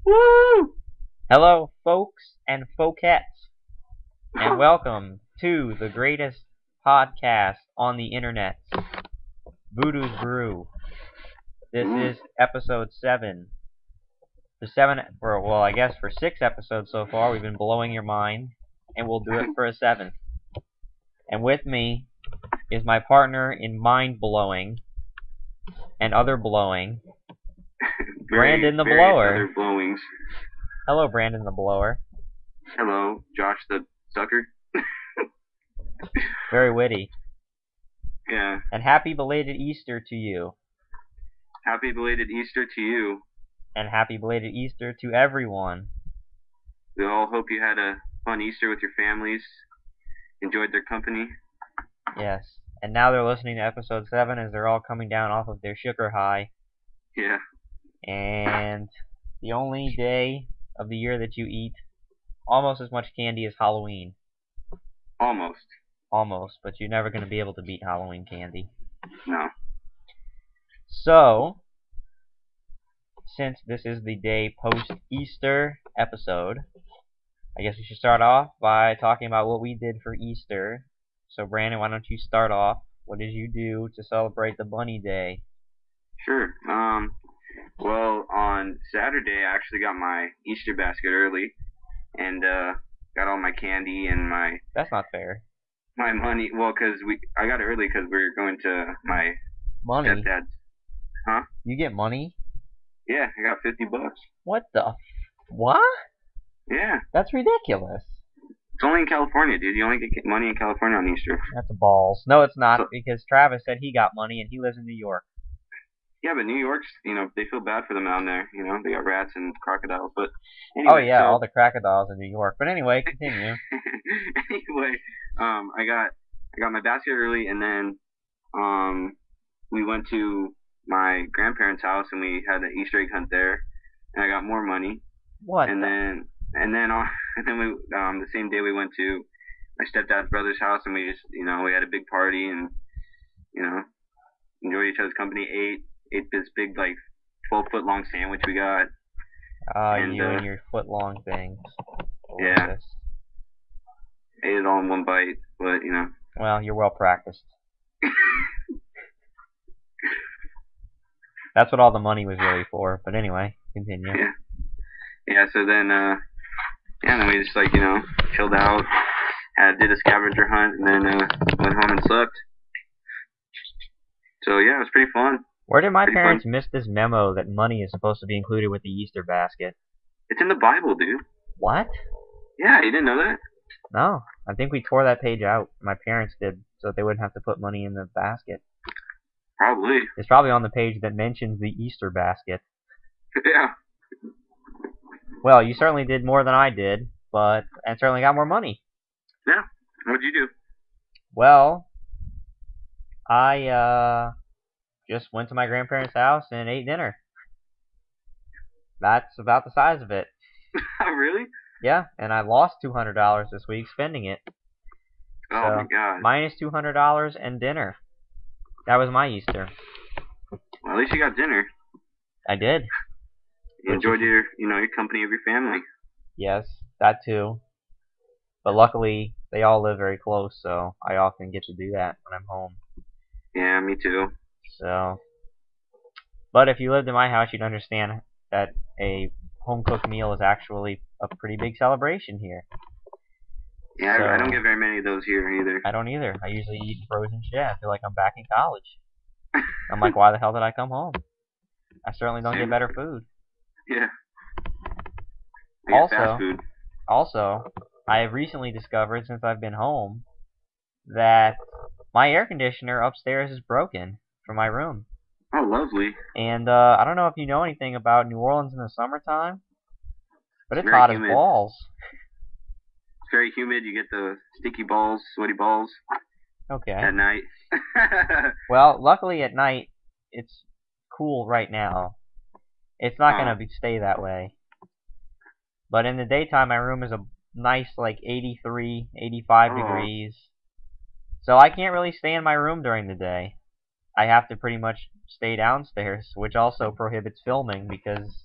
Woo! Hello, folks and folkettes, and welcome to the greatest podcast on the internet, Voodoo's Brew. This is episode 7. I guess for 6 episodes so far, we've been blowing your mind, and we'll do it for a 7th. And with me is my partner in mind-blowing and other blowing, Brandon the Blower. Other blowings. Hello, Brandon the Blower. Hello, Josh the Sucker. Very witty. Yeah. And happy belated Easter to you. Happy belated Easter to you. And happy belated Easter to everyone. We all hope you had a fun Easter with your families. Enjoyed their company. Yes. And now they're listening to episode 7 as they're all coming down off of their sugar high. Yeah. And the only day of the year that you eat almost as much candy as Halloween. Almost. Almost, but you're never going to be able to beat Halloween candy. No. So, since this is the day post-Easter episode, I guess we should start off by talking about what we did for Easter. So, Brandon, why don't you start off? What did you do to celebrate the Bunny Day? Sure. Well, on Saturday, I actually got my Easter basket early, and got all my candy and my. That's not fair. My money. Well, I got it early because we were going to my money. Stepdad's. Huh? You get money? Yeah, I got $50. What the? What? Yeah. That's ridiculous. It's only in California, dude. You only get money in California on Easter. That's balls. No, it's not, because Travis said he got money and he lives in New York. Yeah, but New York's, they feel bad for them down there. They got rats and crocodiles. But anyway. Oh yeah, all the crocodiles in New York. But anyway, continue. Anyway, I got my basket early, and then we went to my grandparents' house and we had an Easter egg hunt there, and I got more money. What? And then we the same day we went to my stepdad's brother's house, and we just we had a big party and enjoyed each other's company. Ate this big 12-foot long sandwich we got. And your foot-long things. Yeah. Ate it all in one bite, but Well, you're well practiced. That's what all the money was really for. But anyway, continue. Yeah. Yeah. So then, then we just chilled out, did a scavenger hunt, and then went home and slept. So yeah, it was pretty fun. Where did my parents miss this memo that money is supposed to be included with the Easter basket? It's in the Bible, dude. What? Yeah, you didn't know that? No, I think we tore that page out. My parents did, so that they wouldn't have to put money in the basket. Probably. It's probably on the page that mentions the Easter basket. Yeah. Well, you certainly did more than I did, and certainly got more money. Yeah. What'd you do? Well, I just went to my grandparents' house and ate dinner. That's about the size of it. Really? Yeah, and I lost $200 this week spending it. Oh my god. Minus $200 and dinner. That was my Easter. Well, at least you got dinner. I did. You enjoyed your company of your family. Yes, that too. But luckily, they all live very close, so I often get to do that when I'm home. Yeah, me too. So, but if you lived in my house, you'd understand that a home-cooked meal is actually a pretty big celebration here. Yeah, so, I don't get very many of those here either. I don't either. I usually eat frozen shit. I feel like I'm back in college. I'm like, why the hell did I come home? I certainly don't get better food. Yeah. I get fast food. Also, I have recently discovered, since I've been home, that my air conditioner upstairs is broken for my room. Oh, lovely. And I don't know if you know anything about New Orleans in the summertime, but it's hot as balls. It's very humid. You get the sticky balls, sweaty balls. Okay. At night. Well, luckily at night it's cool right now. It's not gonna stay that way. But in the daytime, my room is a nice 83, 85 degrees. So I can't really stay in my room during the day. I have to pretty much stay downstairs, which also prohibits filming because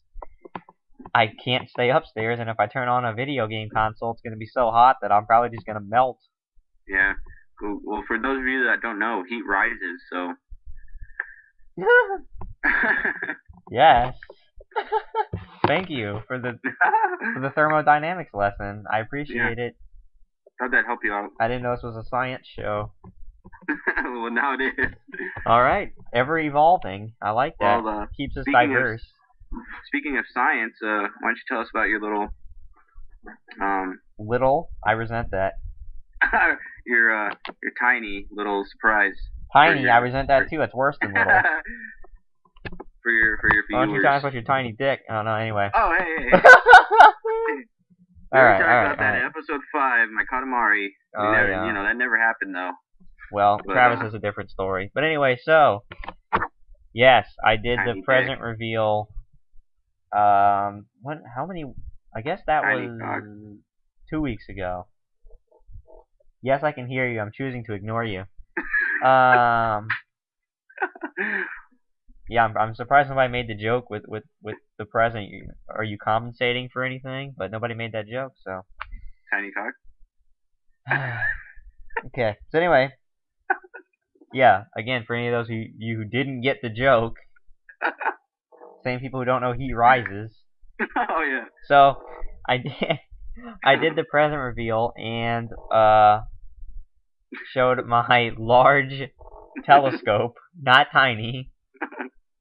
I can't stay upstairs, and if I turn on a video game console, it's gonna be so hot that I'm probably just gonna melt. Yeah. Cool. Well, for those of you that don't know, heat rises, so. Yes. Thank you for the thermodynamics lesson. I appreciate it. Thought that'd help you out. I didn't know this was a science show. Well, now it is. All right, ever evolving. I like that. Well, keeps us diverse. Speaking of science, why don't you tell us about your little Little? I resent that. your tiny little surprise. Tiny? I resent that too. It's worse than little. for your viewers. Why don't you tell us about your tiny dick? I don't know. Anyway. Oh, hey. All right. About that in episode 5, my Katamari. Yeah. You know, that never happened though. Well, but, Travis has a different story. But anyway, so yes, I did the present reveal. How many? I guess that was 2 weeks ago. Yes, I can hear you. I'm choosing to ignore you. Yeah, I'm surprised nobody made the joke with the present. Are you compensating for anything? But nobody made that joke, so. Tiny cock. Okay. So anyway, yeah. Again, for any of those who didn't get the joke, same people who don't know heat rises. Oh yeah. So I did the present reveal and showed my large telescope, not tiny.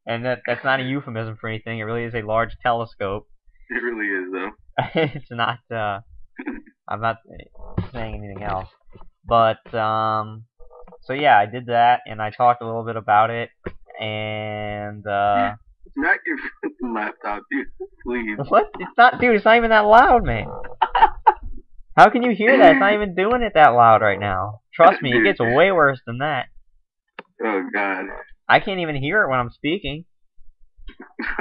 And that's not a euphemism for anything. It really is a large telescope. It really is, though. It's not. I'm not saying anything else. But so yeah, I did that, and I talked a little bit about it, and It's not your fucking laptop, dude. Please. What? It's not, dude. It's not even that loud, man. How can you hear that? It's not even doing it that loud right now. Trust me, it gets way worse than that. Oh God. I can't even hear it when I'm speaking.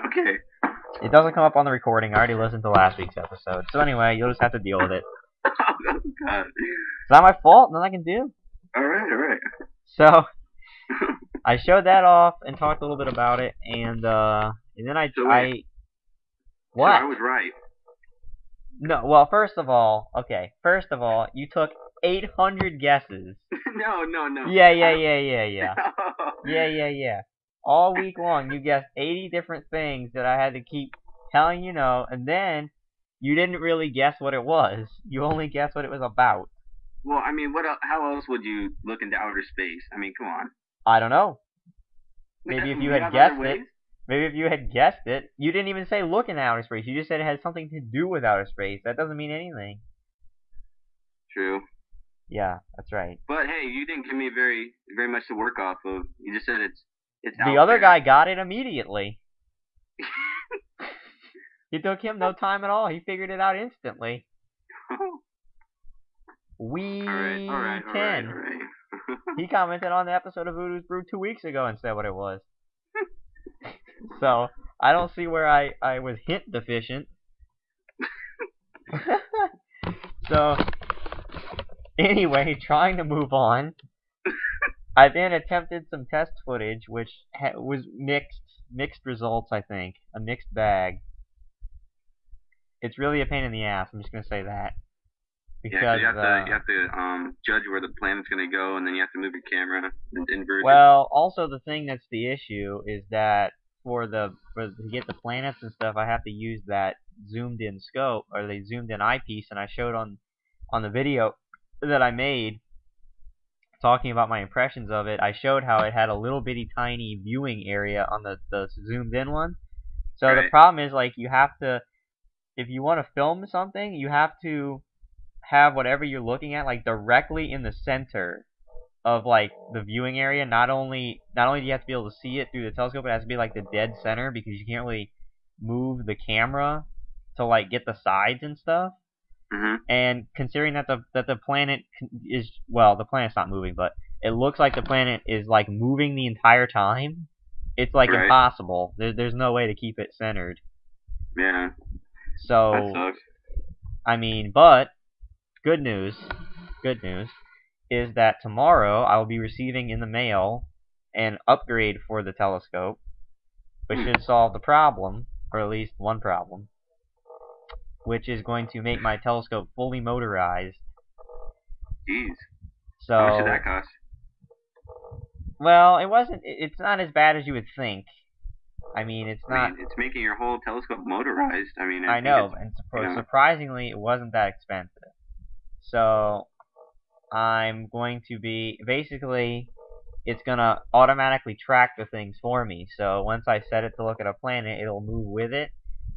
Okay. It doesn't come up on the recording. I already listened to last week's episode. So anyway, you'll just have to deal with it. Oh God. It's not my fault. Nothing I can do. Alright. So, I showed that off and talked a little bit about it, and then I what? So I was right. No, well, first of all, you took 800 guesses. No. Yeah. Yeah. All week long, you guessed 80 different things that I had to keep telling you no, and then you didn't really guess what it was. You only guessed what it was about. Well, I mean, how else would you look into outer space? I mean, come on. I don't know. Maybe if you had guessed it. Maybe if you had guessed it, you didn't even say look in outer space. You just said it had something to do with outer space. That doesn't mean anything. True. Yeah, that's right. But hey, you didn't give me very much to work off of. You just said it's the other guy got it immediately. It took him no time at all. He figured it out instantly. All right. He commented on the episode of Voodoo's Brew 2 weeks ago and said what it was. So, I don't see where I was hint deficient. So, anyway, trying to move on. I then attempted some test footage, which was mixed results, I think. A mixed bag. It's really a pain in the ass, I'm just going to say that. Because, yeah, you have to judge where the planet's going to go, and then you have to move your camera and invert it. Well, also the thing that's the issue is that to get the planets and stuff, I have to use that zoomed in scope, or the zoomed in eyepiece, and I showed on the video that I made talking about my impressions of it. I showed how it had a little bitty tiny viewing area on the zoomed in one. So right. The problem is, like, you have to, if you want to film something, you have to have whatever you're looking at like directly in the center of like the viewing area. Not only do you have to be able to see it through the telescope, it has to be like the dead center, because you can't really move the camera to like get the sides and stuff. Mm-hmm. And considering that the planet is, well, the planet's not moving, but it looks like the planet is like moving the entire time. It's like right. Impossible. There's no way to keep it centered. Yeah. So that sucks. I mean, but good news is that tomorrow I will be receiving in the mail an upgrade for the telescope, which should solve the problem, or at least one problem. which is going to make my telescope fully motorized. Jeez. So, how much did that cost? Well, it's not as bad as you would think. I mean, it's not. I mean, it's making your whole telescope motorized. I mean, I know, and surprisingly, it wasn't that expensive. So, I'm going to be basically, it's gonna automatically track the things for me. So once I set it to look at a planet, it'll move with it,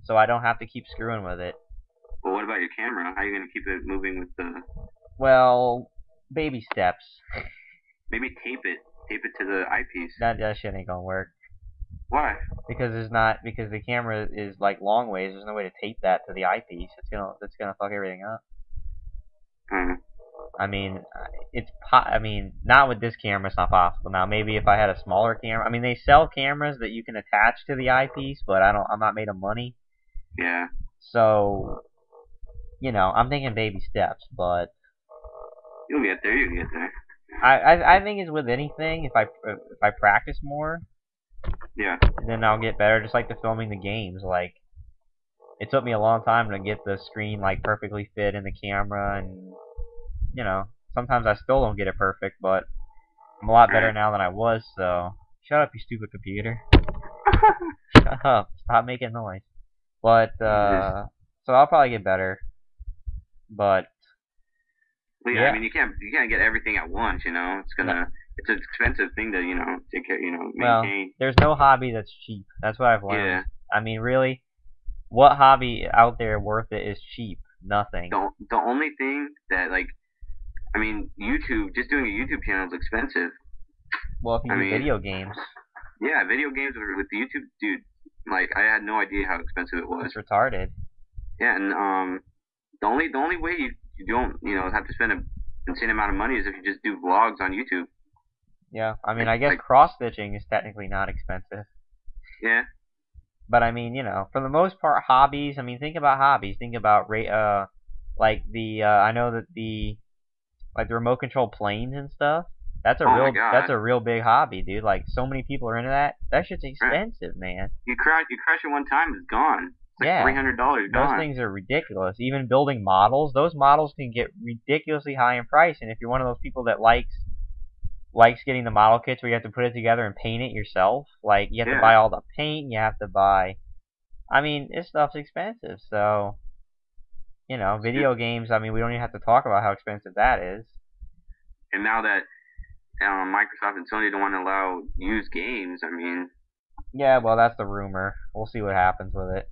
so I don't have to keep screwing with it. Well, what about your camera? How are you gonna keep it moving with the? Well, baby steps. Maybe tape it to the eyepiece. That shit ain't gonna work. Why? Because the camera is like long ways. There's no way to tape that to the eyepiece. It's gonna fuck everything up. I mean, not with this camera. It's not possible. Now, maybe if I had a smaller camera. I mean, they sell cameras that you can attach to the eyepiece, but I'm not made of money. Yeah. So, I'm thinking baby steps, but you'll get there. You'll get there. I think it's with anything. If I practice more, yeah, then I'll get better. Just like the filming the games. Like, it took me a long time to get the screen like perfectly fit in the camera, and sometimes I still don't get it perfect, but I'm a lot better now than I was. So shut up, you stupid computer. Shut up. Stop making noise. But so I'll probably get better. But well, yeah, I mean, you can't get everything at once. It's an expensive thing to take care, maintain. Well, there's no hobby that's cheap. That's what I've learned. Yeah. I mean, really, what hobby out there worth it is cheap? Nothing. The only thing that YouTube, just doing a YouTube channel is expensive. Well, if you do video games. Yeah, video games with YouTube, dude. Like, I had no idea how expensive it was. It's retarded. Yeah, and the only way you don't have to spend an insane amount of money is if you just do vlogs on YouTube. Yeah, I mean, I guess cross stitching is technically not expensive. Yeah. But I mean, for the most part, hobbies. I mean, think about hobbies. Think about like I know that the remote control planes and stuff. That's a real big hobby, dude. Like, so many people are into that. That shit's expensive, man. You crash it one time, it's gone. It's like $300 gone. Those things are ridiculous. Even building models, those models can get ridiculously high in price. And if you're one of those people that likes getting the model kits where you have to put it together and paint it yourself, like, you have to buy all the paint, you have to buy. I mean, this stuff's expensive. So, video games. I mean, we don't even have to talk about how expensive that is. And now that Microsoft and Sony don't want to allow used games, I mean. Yeah, well, that's the rumor. We'll see what happens with it.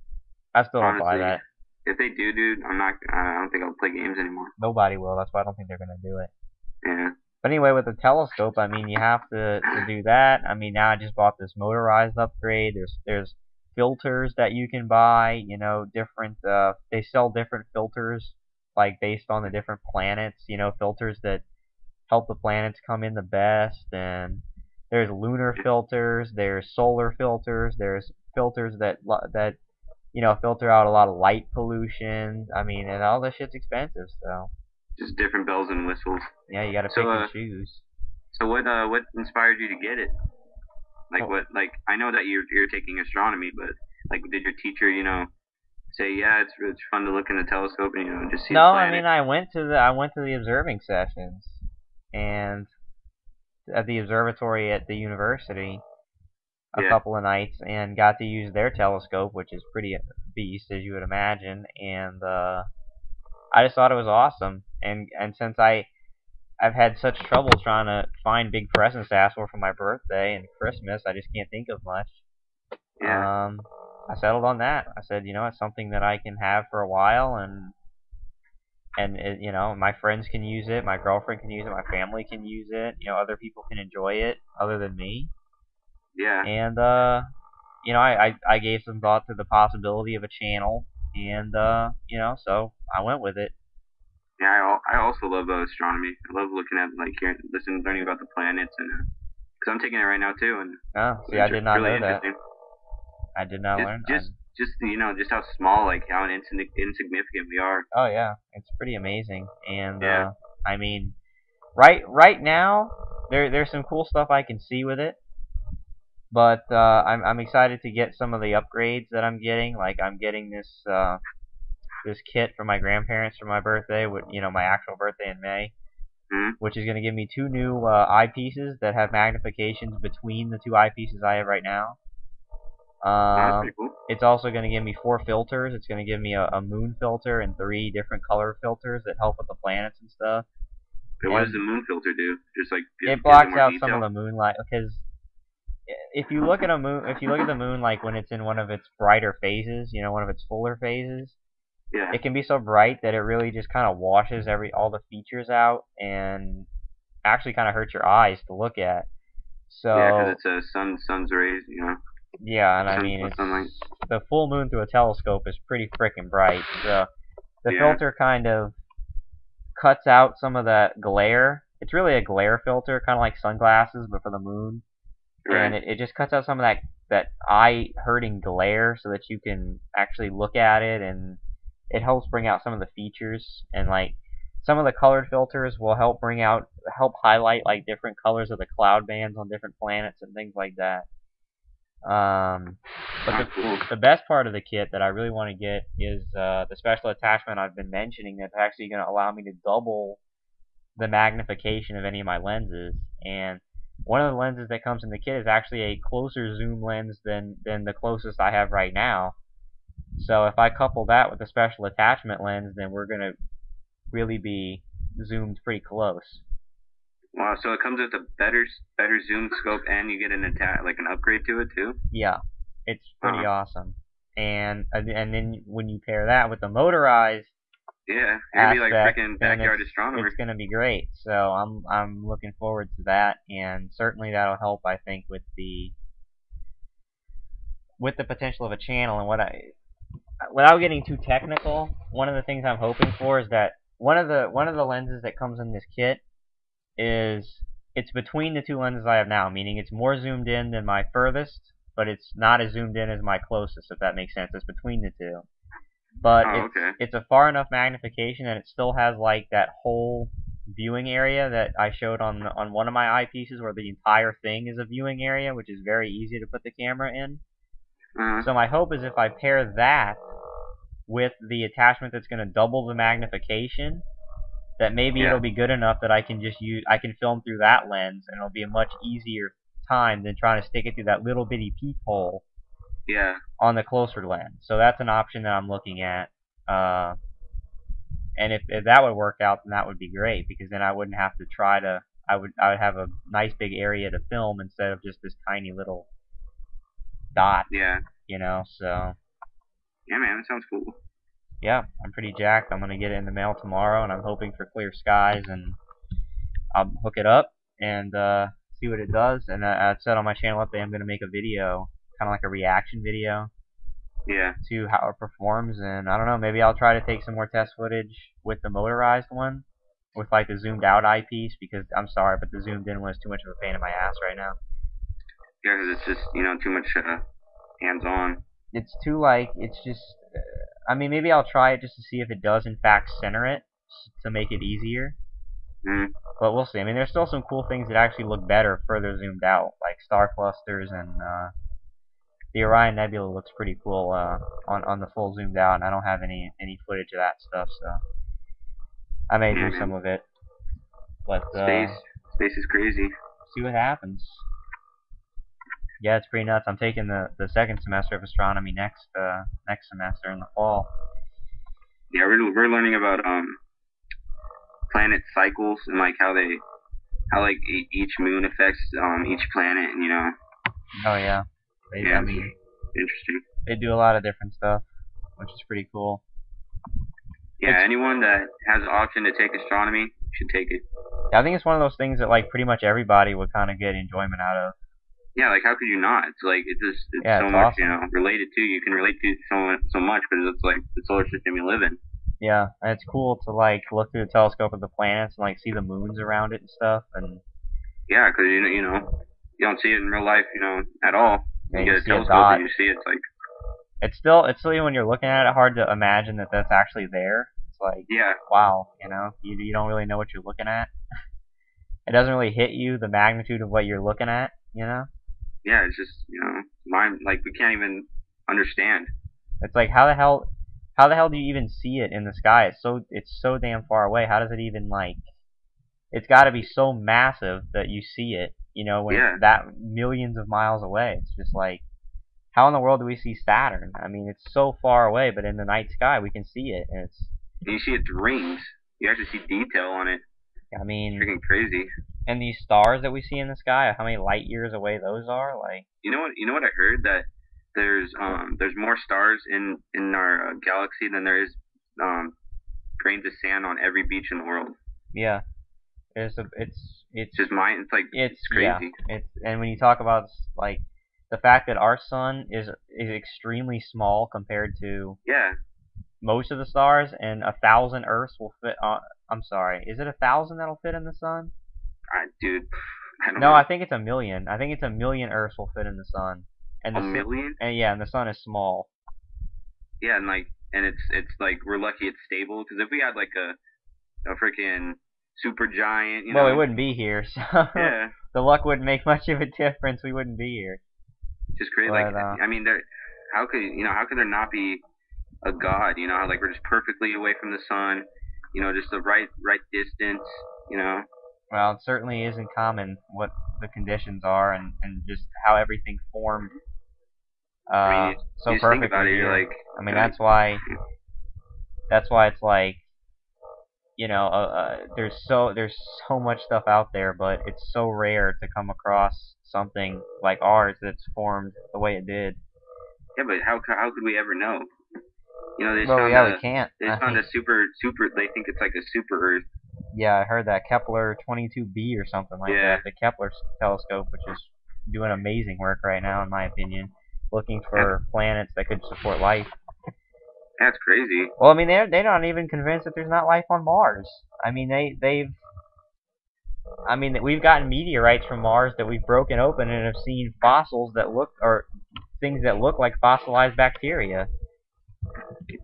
I still don't buy that. If they do, dude, I don't think I'll play games anymore. Nobody will. That's why I don't think they're gonna do it. Yeah. But anyway, with the telescope, I mean, you have to do that. I mean, now I just bought this motorized upgrade. There's filters that you can buy. Different. They sell different filters, like, based on the different planets. Filters that help the planets come in the best. And there's lunar filters. There's solar filters. There's filters that filter out a lot of light pollution. I mean, and all this shit's expensive, so. Just different bells and whistles. Yeah, you gotta pick and choose. So what inspired you to get it? Like, I know that you're taking astronomy, but like, did your teacher, say, yeah, it's fun to look in the telescope and just see the planet? I mean, I went to the observing sessions, and at the observatory at the university a couple of nights, and got to use their telescope, which is pretty beast, as you would imagine, and I just thought it was awesome. And since I've had such trouble trying to find big presents to ask for my birthday and Christmas, I just can't think of much. Yeah. I settled on that. I said, it's something that I can have for a while, and my friends can use it, my girlfriend can use it, my family can use it, other people can enjoy it other than me. Yeah. And I gave some thought to the possibility of a channel, and so I went with it. Yeah, I also love astronomy. I love looking at, learning about the planets, and because I'm taking it right now too. And see, I did not know that. I did not learn that. Just how small, how insignificant we are. Oh yeah, it's pretty amazing. And I mean, right now there's some cool stuff I can see with it. But I'm excited to get some of the upgrades that I'm getting. Like, I'm getting this this kit from my grandparents for my birthday, with my actual birthday in May, which is going to give me 2 new eyepieces that have magnifications between the 2 eyepieces I have right now. That's pretty cool. It's also going to give me 4 filters. It's going to give me a moon filter and 3 different color filters that help with the planets and stuff. But what does the moon filter do? Just like it blocks out some of the moonlight, because if you look at the moon like when it's in one of its brighter phases, one of its fuller phases, yeah, it can be so bright that it really just kind of washes all the features out and actually kind of hurts your eyes to look at. So yeah, because it's a sun's rays, Yeah, and I mean, the full moon through a telescope is pretty freaking bright. So the filter kind of cuts out some of that glare. It's really a glare filter, kind of like sunglasses, but for the moon. Right. And it just cuts out some of that eye-hurting glare so that you can actually look at it, and it helps bring out some of the features. And like some of the colored filters will help highlight like different colors of the cloud bands on different planets and things like that. But the best part of the kit that I really want to get is the special attachment I've been mentioning that's actually going to allow me to double the magnification of any of my lenses. And one of the lenses that comes in the kit is actually a closer zoom lens than the closest I have right now. So if I couple that with the special attachment lens, then we're going to really be zoomed pretty close. Wow, so it comes with a better zoom scope, and you get an upgrade to it too? Yeah, it's pretty awesome. And then when you pair that with the motorized, yeah, it'll be like freaking backyard astronomer. It's gonna be great. So I'm looking forward to that, and certainly that'll help, I think, with the potential of a channel. And without getting too technical, one of the things I'm hoping for is that one of the lenses that comes in this kit it's between the 2 lenses I have now, meaning it's more zoomed in than my furthest, but it's not as zoomed in as my closest, if that makes sense. It's between the 2. But it's a far enough magnification that it still has like that whole viewing area that I showed on one of my eyepieces, where the entire thing is a viewing area, which is very easy to put the camera in. So my hope is if I pair that with the attachment that's going to double the magnification, that maybe it'll be good enough that I can film through that lens, and it'll be a much easier time than trying to stick it through that little bitty peephole on the closer lens. So that's an option that I'm looking at. And if that would work out, then that would be great, because then I wouldn't have to I would have a nice big area to film instead of just this tiny little dot. Yeah. So. Yeah, man, that sounds cool. Yeah, I'm pretty jacked. I'm gonna get it in the mail tomorrow, and I'm hoping for clear skies, and I'll hook it up and see what it does. And I said on my channel update I'm gonna make a video, kind of like a reaction video, to how it performs. And I don't know, maybe I'll try to take some more test footage with the motorized one, with like the zoomed out eyepiece, because I'm sorry, but the zoomed in one is too much of a pain in my ass right now. Yeah, because it's just too much hands on. It's just. I mean, maybe I'll try it just to see if it does in fact center it, to make it easier. But we'll see. I mean, there's still some cool things that actually look better further zoomed out, like star clusters, and the Orion Nebula looks pretty cool on the full zoomed out, and I don't have any footage of that stuff, so I may do some of it. But space is crazy. See what happens. Yeah, it's pretty nuts. I'm taking the second semester of astronomy next semester in the fall. Yeah, we're learning about planet cycles, and like how each moon affects each planet, Oh yeah. I mean, interesting. They do a lot of different stuff, which is pretty cool. Yeah, anyone that has the option to take astronomy should take it. Yeah, I think it's one of those things that like pretty much everybody would kind of get enjoyment out of. Yeah, like how could you not? It's like it's so much, awesome. Related to. You can relate to so much because it's like the solar system you live in. Yeah, and it's cool to like look through the telescope at the planets and like see the moons around it and stuff. And yeah, because you don't see it in real life, at all. Yeah, you get a telescope and you see it, it's like. It's still even when you're looking at it hard to imagine that that's actually there. It's like, wow, you don't really know what you're looking at. It doesn't really hit you the magnitude of what you're looking at, Yeah, it's just mind, like we can't even understand. It's like how the hell How the hell do you even see it in the sky? It's so damn far away. How does it even like? It's got to be so massive that you see it. You know, when Yeah. it's that millions of miles away. It's just like, how in the world do we see Saturn? I mean, it's so far away, but in the night sky we can see it, and it's. And you see its rings. You actually see detail on it. I mean, it's freaking crazy. And these stars that we see in the sky, how many light years away those are, like. You know what? You know what I heard, that there's more stars in our galaxy than there is grains of sand on every beach in the world. Yeah, it's just mine. It's like it's crazy. Yeah, and when you talk about like the fact that our sun is extremely small compared to most of the stars, and 1,000 Earths will fit. I'm sorry, is it 1,000 that'll fit in the sun? Dude, I don't know. I think it's 1,000,000. I think it's 1,000,000 Earths will fit in the sun. And a million? And the sun is small. Yeah, and it's like we're lucky it's stable, because if we had like a freaking super giant, you know. Well, we wouldn't be here, so yeah. The luck wouldn't make much of a difference. We wouldn't be here. Just crazy. But, like, I mean, how could there not be a God? You know, like we're just perfectly away from the sun. You know, just the right distance. You know. Well, it certainly isn't common what the conditions are, and just how everything formed. I mean, so perfectly. Think about it, you're like, I mean, that's why it's like, you know, there's so much stuff out there, but it's so rare to come across something like ours that's formed the way it did. Yeah, but how could we ever know? You know, we can't. They found a super. They think it's like a super Earth. Yeah, I heard that Kepler 22b or something like that. The Kepler telescope, which is doing amazing work right now, in my opinion, looking for planets that could support life. That's crazy. Well, I mean, they're not even convinced that there's not life on Mars. I mean, we've gotten meteorites from Mars that we've broken open and have seen fossils that things that look like fossilized bacteria.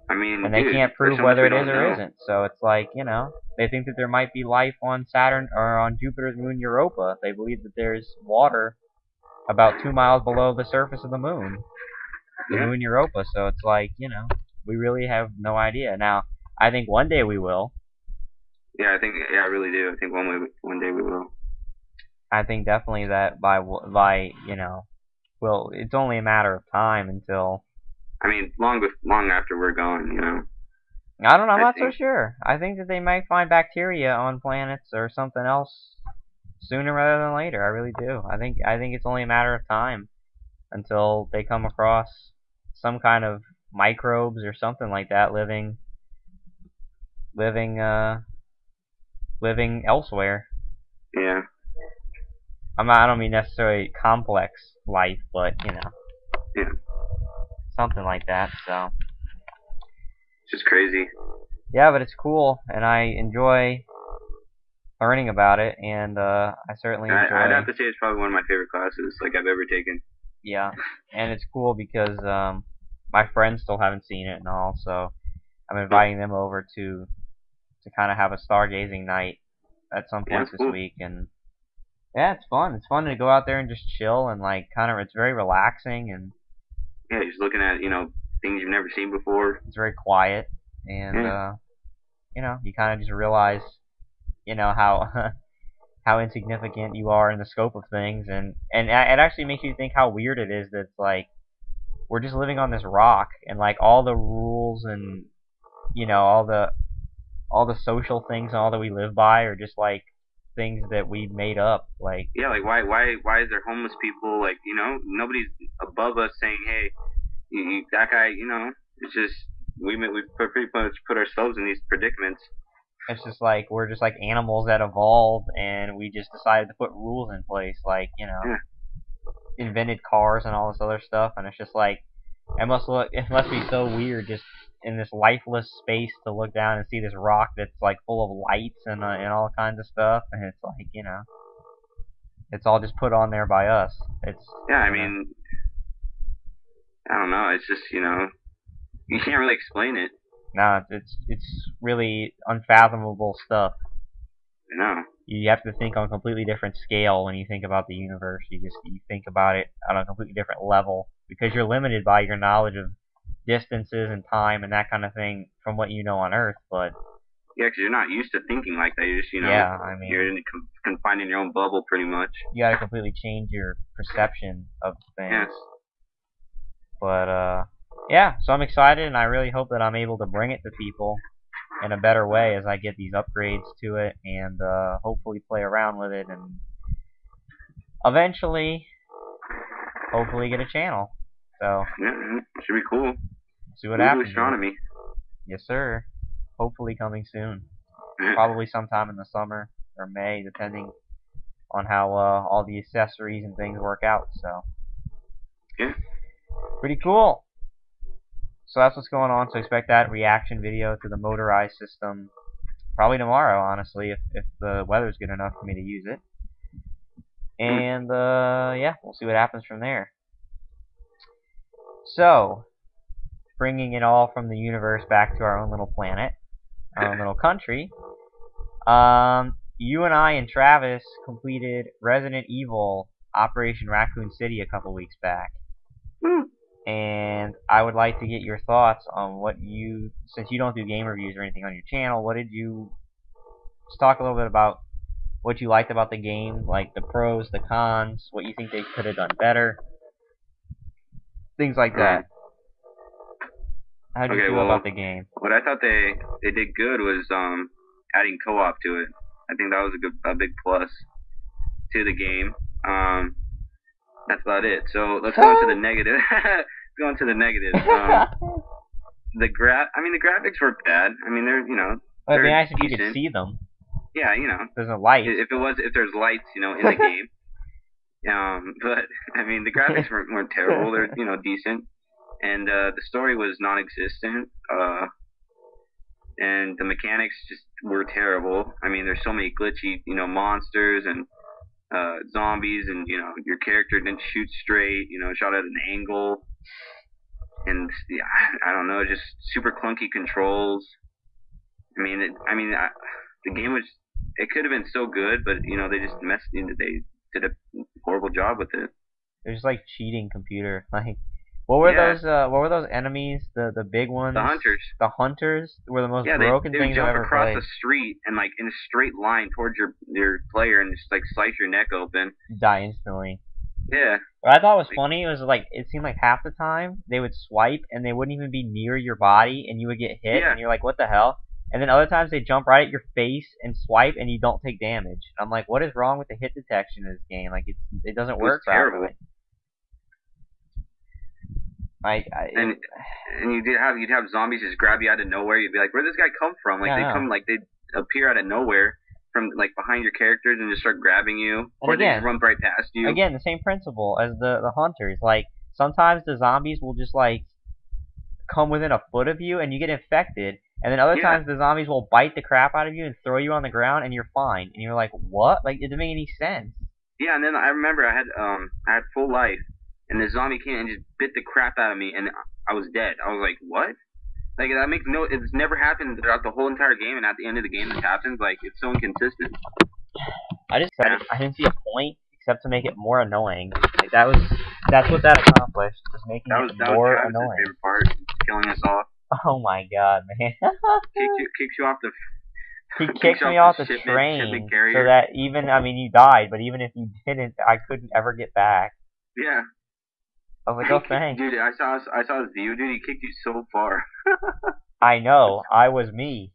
I mean, and they can't prove whether it is or isn't. So it's like, you know, they think that there might be life on Saturn or on Jupiter's moon Europa. They believe that there's water about 2 miles below the surface of the moon, the moon Europa. So it's like, you know, we really have no idea. Now, I think one day we will. Yeah, I really do. I think one day we will. I think definitely that by you know, well, it's only a matter of time until. I mean, long after we're gone, you know. I don't know. I'm not so sure. I think that they might find bacteria on planets or something else sooner rather than later. I really do. I think it's only a matter of time until they come across some kind of microbes or something like that living elsewhere. Yeah. I don't mean necessarily complex life, but you know. Yeah. Something like that, so. It's just crazy. Yeah, but it's cool, and I enjoy learning about it, and I certainly enjoy. I'd have to say it's probably one of my favorite classes like I've ever taken. Yeah, and it's cool because my friends still haven't seen it and all, so I'm inviting them over to kind of have a stargazing night at some point this week, and yeah, it's fun. It's fun to go out there and just chill and like it's very relaxing and. Yeah, just looking at, you know, things you've never seen before. It's very quiet, and you know, you kind of just realize, you know, how insignificant you are in the scope of things, and it actually makes you think how weird it is that it's like we're just living on this rock, and like all the rules and you know all the social things and all that we live by are just like things that we made up. Like like why is there homeless people? Like, you know, nobody's above us saying, hey, that guy, you know. It's just we pretty much put ourselves in these predicaments. It's just like we're just like animals that evolved, and we just decided to put rules in place, like, you know, invented cars and all this other stuff, and it's just like it must be so weird just in this lifeless space to look down and see this rock that's like full of lights and all kinds of stuff, and it's like, you know, it's all just put on there by us. It's I mean, I don't know. It's just, you know, you can't really explain it. No, it's really unfathomable stuff. No. You have to think on a completely different scale when you think about the universe. You think about it on a completely different level because you're limited by your knowledge of distances and time and that kind of thing from what you know on Earth, but yeah, because you're not used to thinking like that. You just, yeah, I mean, you're confined in your own bubble pretty much. You gotta completely change your perception of things. Yes. But yeah, so I'm excited, and I really hope that I'm able to bring it to people in a better way as I get these upgrades to it, and hopefully play around with it, and eventually, hopefully get a channel. So yeah, should be cool. See what Voodoo happens. Astronomy. Yes, sir. Hopefully coming soon. Probably sometime in the summer or May, depending on how all the accessories and things work out. So yeah, pretty cool. So that's what's going on. So expect that reaction video to the motorized system probably tomorrow, honestly, if the weather's good enough for me to use it. And yeah, we'll see what happens from there. So, bringing it all from the universe back to our own little planet, our own little country. You and I and Travis completed Resident Evil Operation Raccoon City a couple weeks back. And I would like to get your thoughts on what you, since you don't do game reviews or anything on your channel, just talk a little bit about what you liked about the game, like the pros, the cons, what you think they could have done better, things like that. How do you feel about the game? What I thought they did good was adding co-op to it. I think that was a big plus to the game. That's about it. So let's go into the negative. Let's go into the negative. The graphics were bad. I mean, they're Well, it'd be nice if you could see them. Yeah, There's no light. If there's lights, in the game. But I mean, the graphics weren't terrible. They're decent, and the story was non-existent. And the mechanics just were terrible. I mean, there's so many glitchy, monsters and zombies, and your character didn't shoot straight. Shot at an angle, and yeah, I don't know, just super clunky controls. I mean, the game was. It could have been so good, but they just they did a horrible job with it. They're just like cheating computer. Like, what were those enemies? The big ones. The hunters. The hunters were the most broken things I've ever played. They would jump across the street and like in a straight line towards your player and just like slice your neck open. Die instantly. Yeah. What I thought was funny was like it seemed like half the time they would swipe and they wouldn't even be near your body and you would get hit and you're like, what the hell? And then other times they jump right at your face and swipe and you don't take damage. I'm like, what is wrong with the hit detection in this game? Like it doesn't work properly. And you'd have zombies just grab you out of nowhere. You'd be like, where'd this guy come from? Like they'd appear out of nowhere from like behind your characters and just start grabbing you, or they just run right past you. Again, the same principle as the hunters. Like sometimes the zombies will just like come within a foot of you and you get infected. And then other times the zombies will bite the crap out of you and throw you on the ground and you're fine. And you're like, what? Like, it didn't make any sense. Yeah, and then I remember I had full life, and the zombie came and just bit the crap out of me, and I was dead. I was like, what? Like, that makes it's never happened throughout the whole entire game, and at the end of the game it happens. Like, it's so inconsistent. I didn't see a point except to make it more annoying. Like, that's what that accomplished, just making it more annoying. That was his favorite part, killing us off. Oh my god, man. Kicks you off the... He kicked me off the train so that even, you died, but even if you didn't, I couldn't ever get back. Yeah. I was like, oh, thanks. Dude, I saw his view, dude. He kicked you so far. I know. I was me.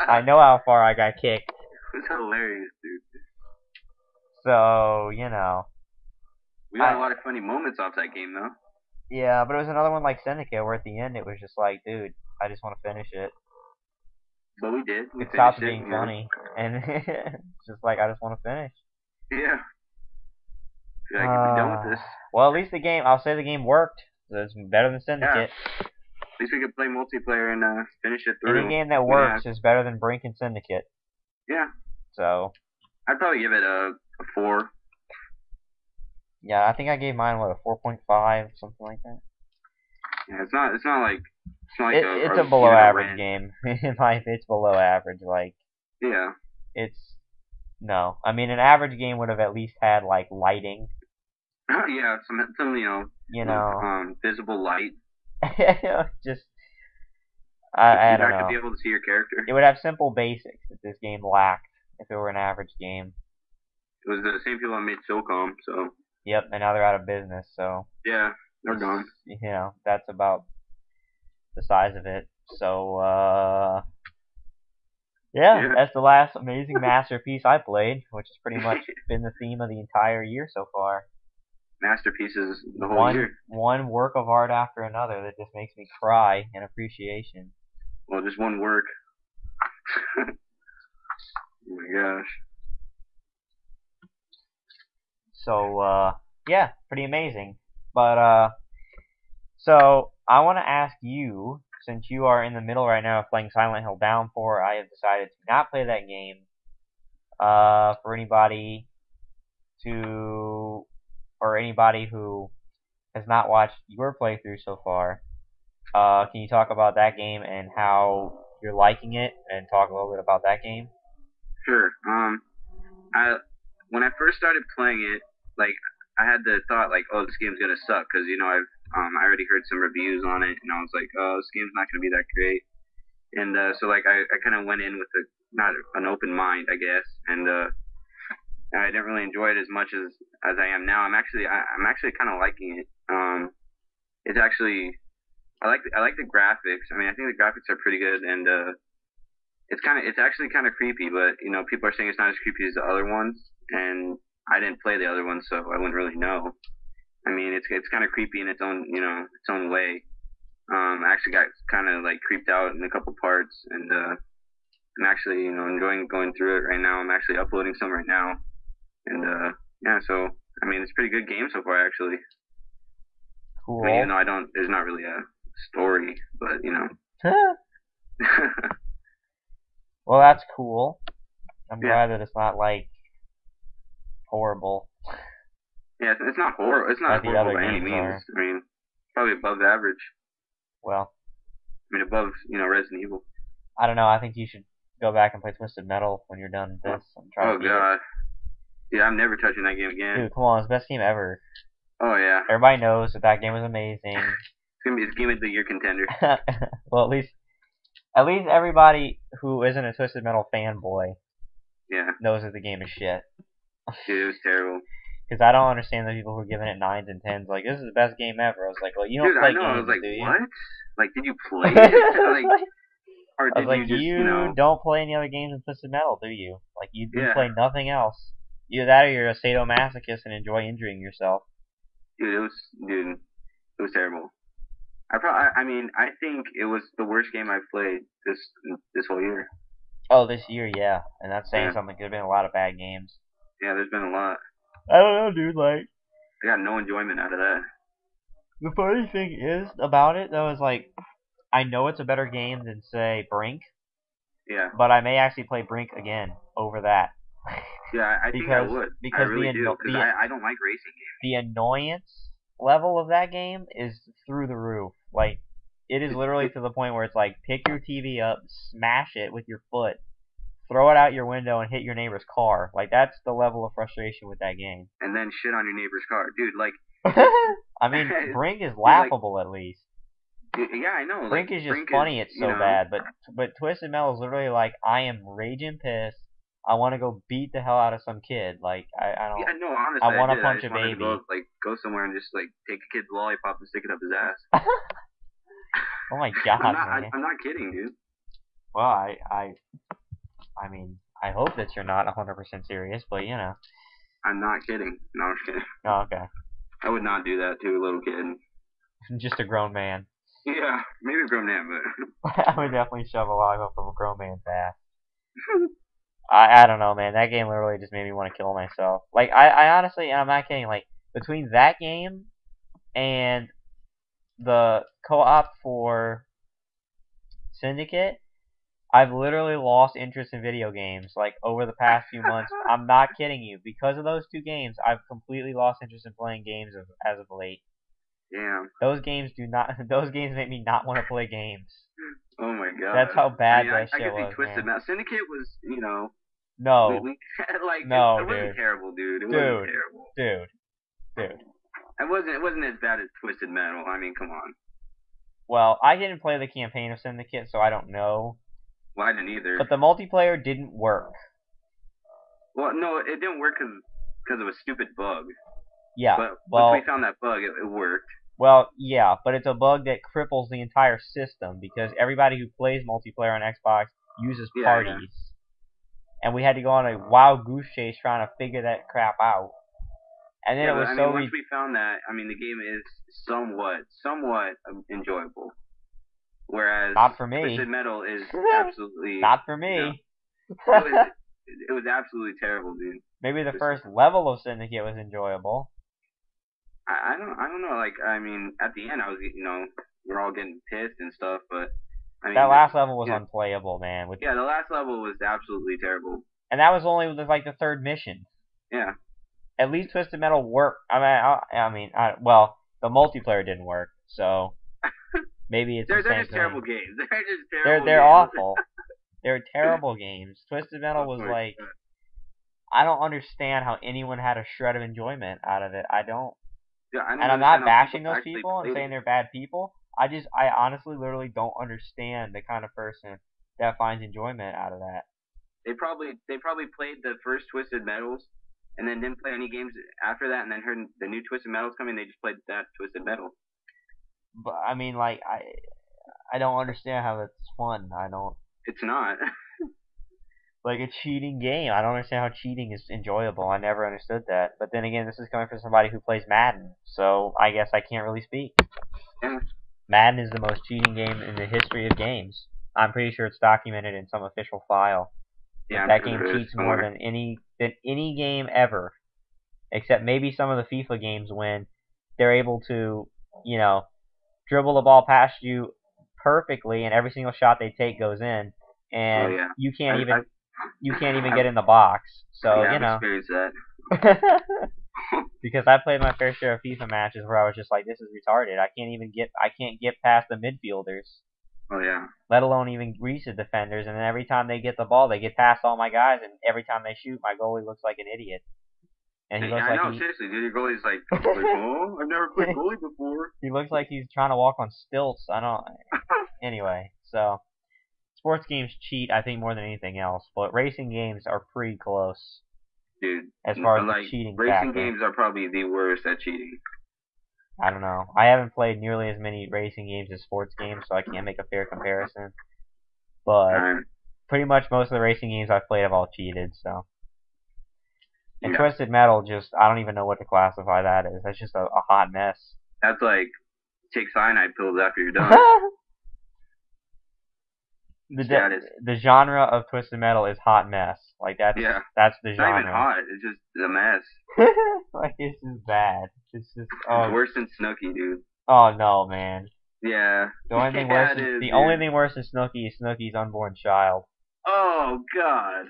I know how far I got kicked. It was hilarious, dude. So, We got a lot of funny moments off that game, though. Yeah, but it was another one like Syndicate, where at the end it was just like, dude, I just want to finish it. But we did. It stopped being funny, and it's just like, I just want to finish. Yeah. Feel like we're done with this. Well, at least I'll say the game worked. So it's better than Syndicate. Yeah. At least we could play multiplayer and finish it through. Any game that works is better than Brink and Syndicate. Yeah. So. I'd probably give it a 4. Yeah, I think I gave mine, a 4.5, something like that. Yeah, it's not like it's a below average game. In my opinion, it's below average. Like, yeah, no. An average game would have at least had like lighting. Yeah, some visible light. Just I You'd don't have to know. be able to see your character. It would have simple basics that this game lacked if it were an average game. It was the same people that made SOCOM, so. Yep, and now they're out of business, so. Yeah, they're gone. You know, that's about the size of it. So, yeah, that's the last amazing masterpiece I played, which has pretty much been the theme of the entire year so far. Masterpieces the whole year. One work of art after another that just makes me cry in appreciation. Well, just one work. Oh my gosh. So, yeah, pretty amazing. But, so, I want to ask you, since you are in the middle right now of playing Silent Hill Downpour, I have decided to not play that game. For anybody who has not watched your playthrough so far, can you talk about that game and how you're liking it, and talk a little bit about that game? Sure. When I first started playing it, like, I had the thought, like, oh, this game's gonna suck, because, you know, I already heard some reviews on it, and I was like, oh, this game's not gonna be that great. And, so, like, I kind of went in with not an open mind, I guess, and, I didn't really enjoy it as much as I am now. I'm actually kind of liking it. It's actually, I like the graphics. I mean, I think the graphics are pretty good, and, it's actually kind of creepy, but, you know, people are saying it's not as creepy as the other ones, and I didn't play the other ones, so I wouldn't really know. I mean, it's kind of creepy in its own, you know, its own way. I actually got kind of like creeped out in a couple parts, and I'm actually, you know, enjoying going through it right now. I'm actually uploading some right now, and yeah, so I mean, it's a pretty good game so far, actually. Cool. I mean, even though there's not really a story, but you know. Well, that's cool. I'm glad that it's not like horrible. Yeah, it's not horrible. It's not horrible by any means. I mean, probably above average. Well, I mean, above, you know, Resident Evil. I don't know. I think you should go back and play Twisted Metal when you're done with this. Oh god. Yeah, I'm never touching that game again. Dude, come on, it's the best game ever. Oh yeah. Everybody knows that game was amazing. It's Game of the Year contender. Well, at least everybody who isn't a Twisted Metal fanboy, knows that the game is shit. Dude, it was terrible. Because I don't understand the people who are giving it 9s and 10s. Like, this is the best game ever. I was like, well, you don't play games, I was like, do you? what? Like, did you play it? Like, or did you just, you don't play any other games in Twisted Metal, do you? Like, you play nothing else. Either that or you're a sadomasochist and enjoy injuring yourself. Dude, it was terrible. I mean, I think it was the worst game I've played this whole year. Oh, this year, yeah. And that's saying something. There's been a lot of bad games. Yeah, there's been a lot. I don't know, dude, like... I got no enjoyment out of that. The funny thing is about it, though, is like, I know it's a better game than, say, Brink. Yeah. But I may actually play Brink again over that. Yeah, I think I would. Because I really do, because I don't like racing games. The annoyance level of that game is through the roof. Like, it is literally to the point where it's like, pick your TV up, smash it with your foot, throw it out your window, and hit your neighbor's car. Like, that's the level of frustration with that game. And then shit on your neighbor's car. Dude, like... I mean, Brink is laughable, at least. Yeah, I know. Brink is just funny, it's so bad. But Twisted Metal is literally like, I am raging pissed. I want to go beat the hell out of some kid. Like, I don't... Yeah, no, honestly, I want to punch a baby. Go somewhere and just, like, take a kid's lollipop and stick it up his ass. Oh my god, man. I'm not kidding, dude. Well, I mean, I hope that you're not 100% serious, but, you know. I'm not kidding. No, I'm kidding. Oh, okay. I would not do that to a little kid. Just a grown man. Yeah, maybe a grown man, but... I would definitely shove a lollipop from a grown man's ass. I don't know, man. That game literally just made me want to kill myself. Like, I honestly, and I'm not kidding, like, between that game and the co-op for Syndicate, I've literally lost interest in video games, like, over the past few months. I'm not kidding you. Because of those two games, I've completely lost interest in playing games as of late. Damn. Those games make me not want to play games. Oh my god. That's how bad that shit was, Twisted man. Metal. Syndicate was, you know... No. It wasn't terrible, dude. It wasn't terrible. Dude. It wasn't as bad as Twisted Metal. I mean, come on. Well, I didn't play the campaign of Syndicate, so I don't know. Well, I didn't either. But the multiplayer didn't work. Well, no, it didn't work because of a stupid bug. Yeah. But well, once we found that bug, it worked. Well, yeah, but it's a bug that cripples the entire system because everybody who plays multiplayer on Xbox uses parties. Yeah. And we had to go on a wild goose chase trying to figure that crap out. And then once we found that, I mean, the game is somewhat enjoyable. Whereas not for me. Twisted Metal is absolutely not for me. It was absolutely terrible, dude. Maybe the first level of Syndicate was enjoyable. I don't know. Like, I mean, at the end, I was, we're all getting pissed and stuff, but I mean, that last level was unplayable, man. The last level was absolutely terrible. And that was only like the third mission. Yeah. At least Twisted Metal worked. Well, the multiplayer didn't work, so maybe it's they're the same just thing. terrible games. They're just terrible. They're awful. They're terrible games. Twisted Metal was like, I don't understand how anyone had a shred of enjoyment out of it. I don't. Yeah, and I'm not bashing those people and saying they're bad people. I honestly literally don't understand the kind of person that finds enjoyment out of that. They probably played the first Twisted Metals and then didn't play any games after that, and then heard the new Twisted Metals coming, they just played that Twisted Metal. But I mean, like, I don't understand how that's fun. I don't. It's not. Like a cheating game. I don't understand how cheating is enjoyable. I never understood that. But then again, this is coming from somebody who plays Madden, so I guess I can't really speak. Yeah. Madden is the most cheating game in the history of games. I'm pretty sure it's documented in some official file. Yeah, that game cheats more than any game ever, except maybe some of the FIFA games when they're able to, dribble the ball past you perfectly, and every single shot they take goes in, and you can't even get in the box. So I've experienced that. Because I played my fair share of FIFA matches where I was just like, this is retarded. I can't get past the midfielders. Oh yeah. Let alone even reach the defenders, and then every time they get the ball, they get past all my guys, and every time they shoot, my goalie looks like an idiot. And he looks seriously, dude, your goalie's like, oh, I've never played goalie before. He looks like he's trying to walk on stilts. Anyway, so sports games cheat, I think, more than anything else, but racing games are pretty close. Dude, as far as the cheating racing games are probably the worst at cheating. I don't know. I haven't played nearly as many racing games as sports games, so I can't make a fair comparison. But pretty much most of the racing games I've played have all cheated, so. And Twisted Metal, I don't even know what to classify that as. That's just a hot mess. That's like, take cyanide pills after you're done. The genre of Twisted Metal is hot mess. Like, that's the genre. It's not even hot. It's just a mess. Like, it's just bad. It's just it's worse than Snooki, dude. Oh no, man. Yeah. The only thing worse than Snooki is Snooki's unborn child. Oh god.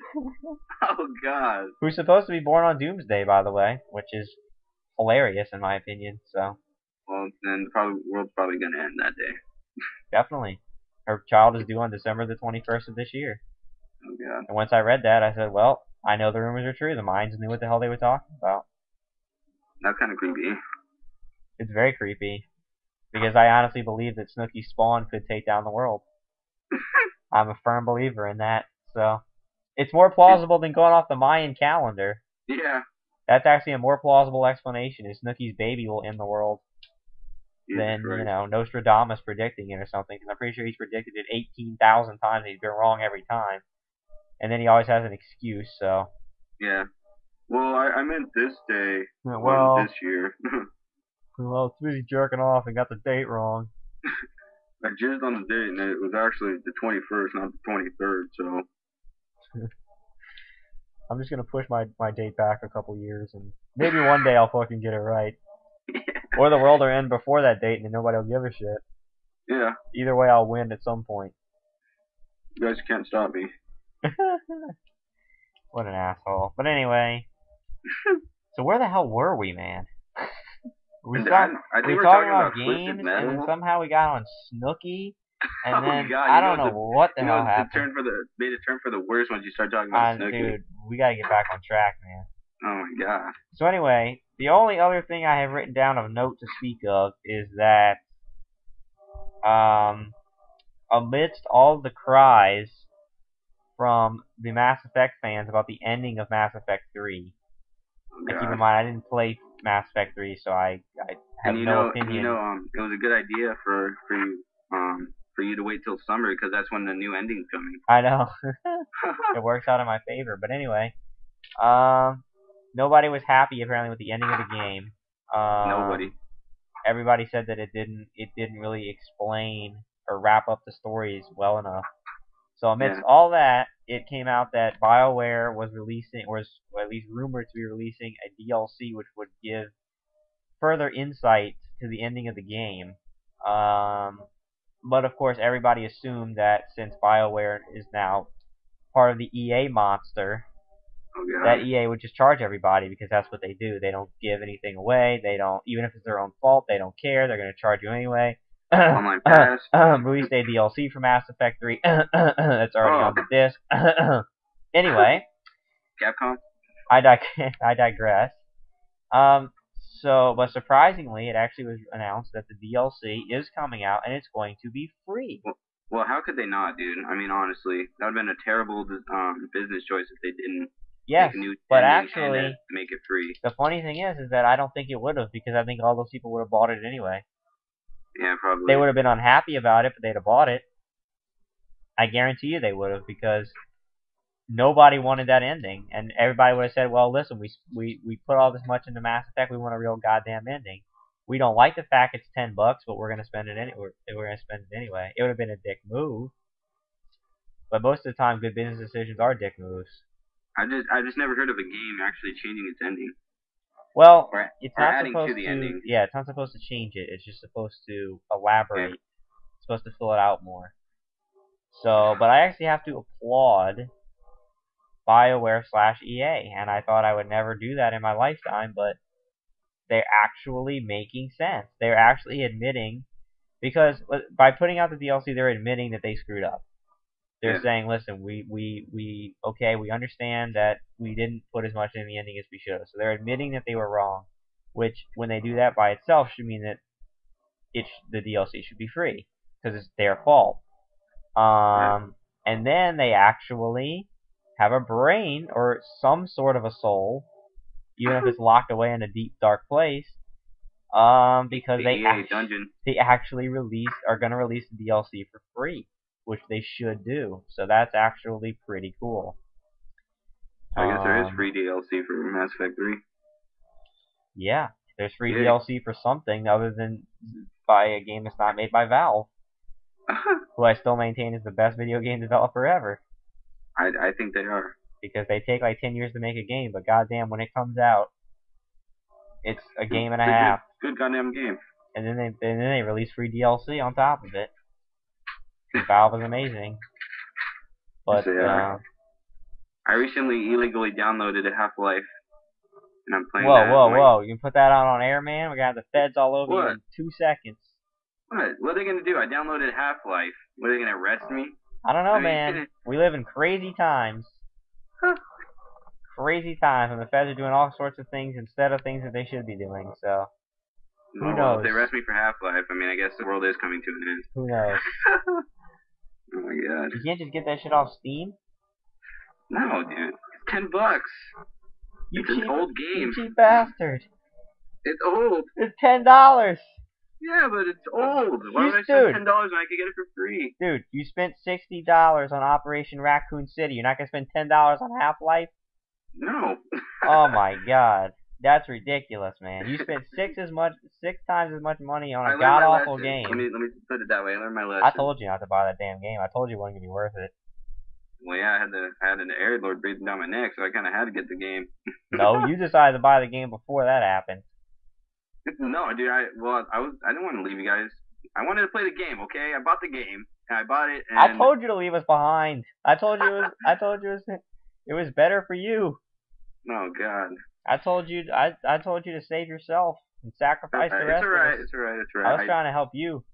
Oh god. Who's supposed to be born on Doomsday, by the way, which is hilarious in my opinion. So. Well, then the world's probably gonna end that day. Definitely. Her child is due on December the 21st of this year. Oh god. And once I read that, I said, well, I know the rumors are true. The Mayans knew what the hell they were talking about. That's kind of creepy. It's very creepy. Because I honestly believe that Snooki's spawn could take down the world. I'm a firm believer in that. So, it's more plausible than going off the Mayan calendar. Yeah. That's actually a more plausible explanation. Is Snooki's baby will end the world than, Nostradamus predicting it or something. Because I'm pretty sure he's predicted it 18,000 times. He's been wrong every time. And then he always has an excuse, so. Yeah. Well, I meant this day. Well, this year. Well, too busy jerking off and got the date wrong. I jizzed on the date, and it was actually the 21st, not the 23rd, so. I'm just gonna push my date back a couple years, and maybe one day I'll fucking get it right. Yeah. Or the world will end before that date, and then nobody will give a shit. Yeah. Either way, I'll win at some point. You guys can't stop me. What an asshole. But anyway. So where the hell were we, man? We were talking about games, and then somehow we got on Snooki, and then I don't know what the hell happened. Made a turn for the worst once you start talking about Snooki. Dude, we gotta get back on track, man. Oh my god. So anyway, the only other thing I have written down of note to speak of is that amidst all the cries from the Mass Effect fans about the ending of Mass Effect 3. Oh, And keep in God. mind, I didn't play Mass Effect 3, so I have no opinion. It was a good idea for you to wait till summer because that's when the new ending's coming. I know. It works out in my favor. But anyway, nobody was happy apparently with the ending of the game. Nobody. Everybody said that it didn't really explain or wrap up the stories well enough. So amidst all that, it came out that BioWare was at least rumored to be releasing a DLC which would give further insight to the ending of the game. But of course, everybody assumed that since BioWare is now part of the EA monster, that EA would just charge everybody because that's what they do. They don't give anything away. They don't, even if it's their own fault, they don't care. They're going to charge you anyway. Online pass. Release a DLC for Mass Effect 3. That's already on the disc. Anyway. Capcom? I digress. But surprisingly, it actually was announced that the DLC is coming out and it's going to be free. Well, how could they not, dude? I mean, honestly, that would have been a terrible business choice if they didn't make a new but ending actually, and make it free. The funny thing is that I don't think it would have because I think all those people would have bought it anyway. Yeah, probably. They would have been unhappy about it, but they'd have bought it. I guarantee you they would have because nobody wanted that ending, and everybody would have said, "Well, listen, we put all this much into Mass Effect, we want a real goddamn ending. We don't like the fact it's $10, but we're gonna spend it anyway. We're gonna spend it anyway." It would have been a dick move, but most of the time, good business decisions are dick moves. I just never heard of a game actually changing its ending. Well, it's not adding supposed to the ending. Yeah, it's not supposed to change it. It's just supposed to elaborate. Yeah. It's supposed to fill it out more. So, but I actually have to applaud BioWare/EA, and I thought I would never do that in my lifetime, but they're actually making sense. They're actually admitting, because by putting out the DLC, they're admitting that they screwed up. They're saying, listen, we understand that we didn't put as much in the ending as we should have. So they're admitting that they were wrong, which, when they do that by itself, should mean that the DLC should be free, because it's their fault. And then they actually have a brain, or some sort of a soul, even if it's locked away in a deep, dark place, because they actually are going to release the DLC for free, which they should do. So that's actually pretty cool. I guess there is free DLC for Mass Effect 3. Yeah, there's free DLC for something other than by a game that's not made by Valve, who I still maintain is the best video game developer ever. I think they are. Because they take like 10 years to make a game, but goddamn, when it comes out, it's a game and a half. Good goddamn game. And then they release free DLC on top of it. Valve is amazing. But I recently illegally downloaded a Half-Life, and I'm playing. Whoa! You can put that out on air, man. We're gonna have the feds all over you in 2 seconds. What are they gonna do? I downloaded Half-Life. What, are they gonna arrest me? I don't know, man. We live in crazy times. Crazy times, and the feds are doing all sorts of things instead of things that they should be doing. So who knows? If they arrest me for Half-Life, I mean, I guess the world is coming to an end. Who knows? Oh my god. You can't just get that shit off Steam? No, dude. It's $10. It's an old game. You cheap bastard. It's old. It's $10. Yeah, but it's old. Why would I spend $10 when I could get it for free? Dude, you spent $60 on Operation Raccoon City. You're not gonna spend $10 on Half-Life? No. Oh my god. That's ridiculous, man. You spent 6 times as much money on a god-awful game. Let me put it that way. I learned my lesson. I told you not to buy that damn game. I told you it wasn't gonna be worth it. Well, yeah, I had an air lord breathing down my neck, so I kind of had to get the game. No, you decided to buy the game before that happened. No, dude. I didn't want to leave you guys. I wanted to play the game. Okay, I bought the game, and I bought it. And I told you to leave us behind. I told you it was better for you. Oh God. I told you to save yourself and sacrifice the rest of us. It's alright. I was trying to help you.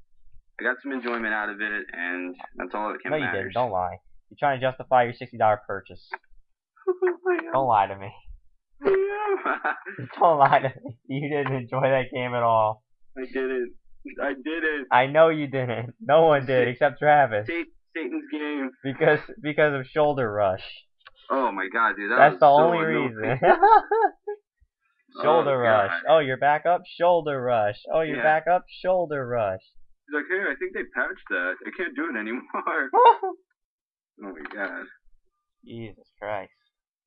I got some enjoyment out of it, and that's all that matters. No, you didn't. Don't lie. You're trying to justify your $60 purchase. Don't lie to me. Don't lie to me. You didn't enjoy that game at all. I didn't. I didn't. I know you didn't. No one did except Travis. Satan's game. Because of Shoulder Rush. Oh my god, dude, That's was the so only annoying. reason. Shoulder Rush. God. Oh, you're back up? Shoulder Rush. Oh, you're back up? Shoulder Rush. He's like, hey, I think they patched that. I can't do it anymore. Oh my god. Jesus Christ.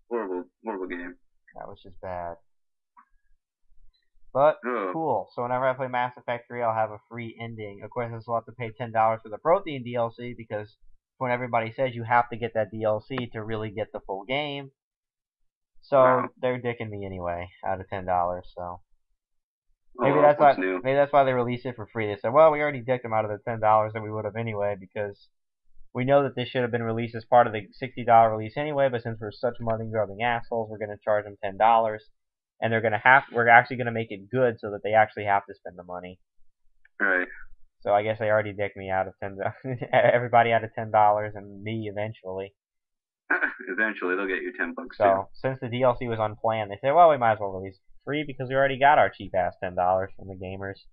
Horrible game. That was just bad. But, cool. So whenever I play Mass Effect 3, I'll have a free ending. Of course, I still have to pay $10 for the Protein DLC, because when everybody says you have to get that DLC to really get the full game. So, they're dicking me anyway, out of $10, so. Maybe that's why they released it for free. They said, well, we already dicked them out of the $10 that we would have anyway, because we know that this should have been released as part of the $60 release anyway, but since we're such money-grubbing assholes, we're going to charge them $10. And we're actually going to make it good so that they actually have to spend the money. Right. So I guess they already dicked me out of everybody out of $10, and me eventually. Eventually, they'll get you $10 so, too. Since the DLC was unplanned, they said, well, we might as well release it free because we already got our cheap-ass $10 from the gamers.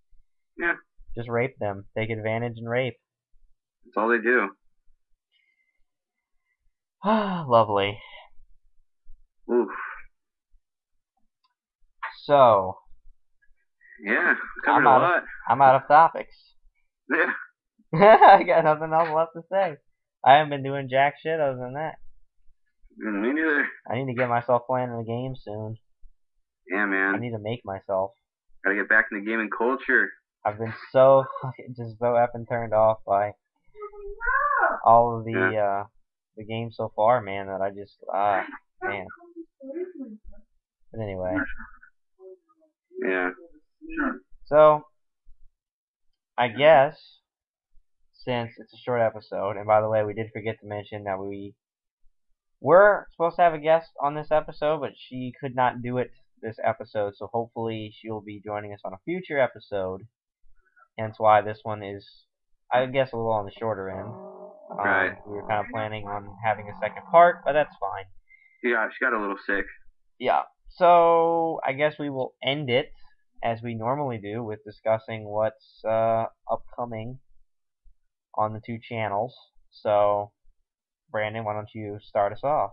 Yeah. Just rape them. Take advantage and rape. That's all they do. Lovely. Oof. So. Yeah, covered a lot. I'm out of topics. Yeah. I got nothing else left to say. I haven't been doing jack shit other than that. Me neither. I need to get myself playing in the game soon. Yeah, man. I need to make myself. Gotta get back into gaming culture. I've been so effing turned off by all of the games so far, man, that I just man. But anyway. Yeah. So I guess since it's a short episode, and by the way, we did forget to mention that we were supposed to have a guest on this episode, but she could not do it this episode, so hopefully she'll be joining us on a future episode. Hence why this one is, I guess, a little on the shorter end. Right. We were kind of planning on having a second part, but that's fine. Yeah, she got a little sick. Yeah. So I guess we will end it as we normally do with discussing what's upcoming on the two channels. So, Brandon, why don't you start us off?